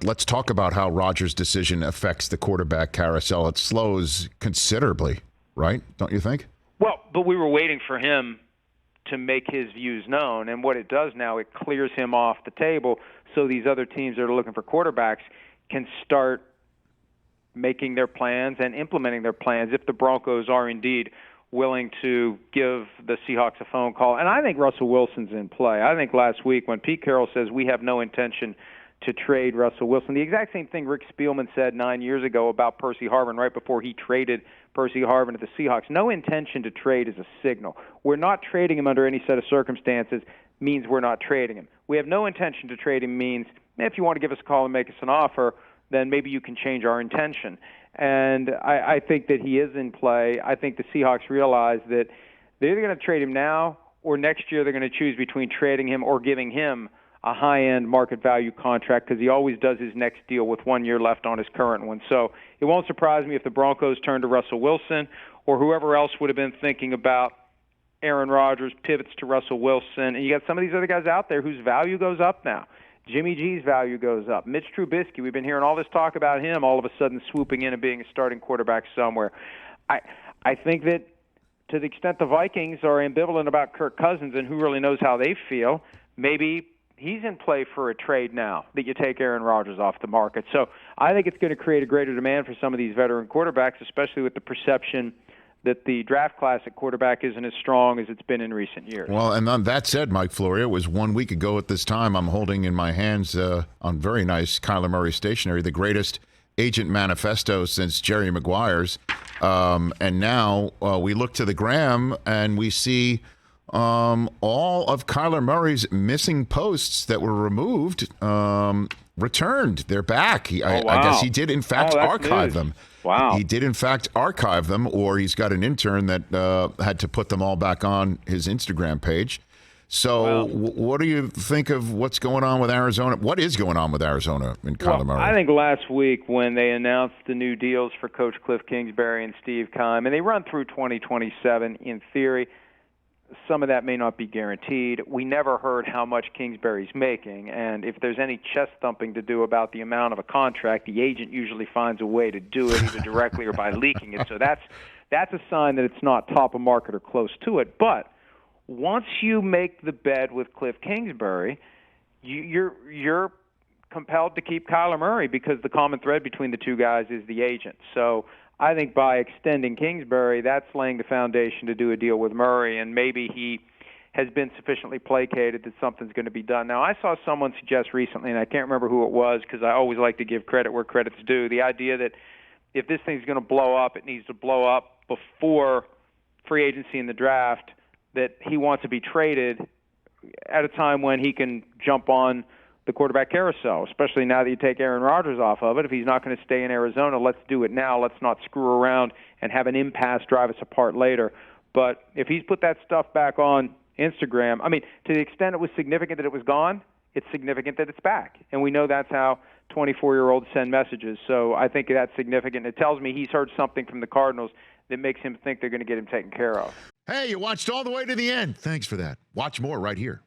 let's talk about how Rodgers' decision affects the quarterback carousel. It slows considerably, right? Don't you think? Well, but we were waiting for him to make his views known, and what it does now, it clears him off the table so these other teams that are looking for quarterbacks can start making their plans and implementing their plans if the Broncos are indeed willing to give the Seahawks a phone call. And I think Russell Wilson's in play. I think last week when Pete Carroll says we have no intention to trade Russell Wilson, the exact same thing Rick Spielman said 9 years ago about Percy Harvin right before he traded Percy Harvin to the Seahawks. No intention to trade is a signal. We're not trading him under any set of circumstances means we're not trading him. We have no intention to trade him means if you want to give us a call and make us an offer, then maybe you can change our intention. And I think that he is in play. I think the Seahawks realize that they're either going to trade him now or next year they're going to choose between trading him or giving him a high-end market value contract because he always does his next deal with 1 year left on his current one. So it won't surprise me if the Broncos turn to Russell Wilson or whoever else would have been thinking about Aaron Rodgers pivots to Russell Wilson. And you got some of these other guys out there whose value goes up now. Jimmy G's value goes up. Mitch Trubisky, we've been hearing all this talk about him all of a sudden swooping in and being a starting quarterback somewhere. I think that to the extent the Vikings are ambivalent about Kirk Cousins and who really knows how they feel, maybe he's in play for a trade now that you take Aaron Rodgers off the market. So I think it's going to create a greater demand for some of these veteran quarterbacks, especially with the perception that the draft class at quarterback isn't as strong as it's been in recent years. Well, and on that said, Mike Florio, it was 1 week ago at this time, I'm holding in my hands on very nice Kyler Murray stationery, the greatest agent manifesto since Jerry Maguire's. And now we look to the gram and we see all of Kyler Murray's missing posts that were removed returned. They're back. I guess he did, in fact, archive them. Wow. He did, in fact, archive them, or he's got an intern that had to put them all back on his Instagram page. So what do you think of what's going on with Arizona? What is going on with Arizona and Kyler Murray? I think last week when they announced the new deals for Coach Cliff Kingsbury and Steve Keim, and they run through 2027 in theory, some of that may not be guaranteed. We never heard how much Kingsbury's making, and if there's any chest thumping to do about the amount of a contract, the agent usually finds a way to do it either directly or by leaking it. So that's a sign that it's not top of market or close to it. But once you make the bed with Cliff Kingsbury, you're compelled to keep Kyler Murray because the common thread between the two guys is the agent. So I think by extending Kingsbury, that's laying the foundation to do a deal with Murray, and maybe he has been sufficiently placated that something's going to be done. Now, I saw someone suggest recently, and I can't remember who it was because I always like to give credit where credit's due, the idea that if this thing's going to blow up, it needs to blow up before free agency and the draft, that he wants to be traded at a time when he can jump on the quarterback carousel, especially now that you take Aaron Rodgers off of it. If he's not going to stay in Arizona, let's do it now. Let's not screw around and have an impasse drive us apart later. But if he's put that stuff back on Instagram, I mean, to the extent it was significant that it was gone, it's significant that it's back. And we know that's how 24-year-olds send messages. So I think that's significant. It tells me he's heard something from the Cardinals that makes him think they're going to get him taken care of. Hey, you watched all the way to the end. Thanks for that. Watch more right here.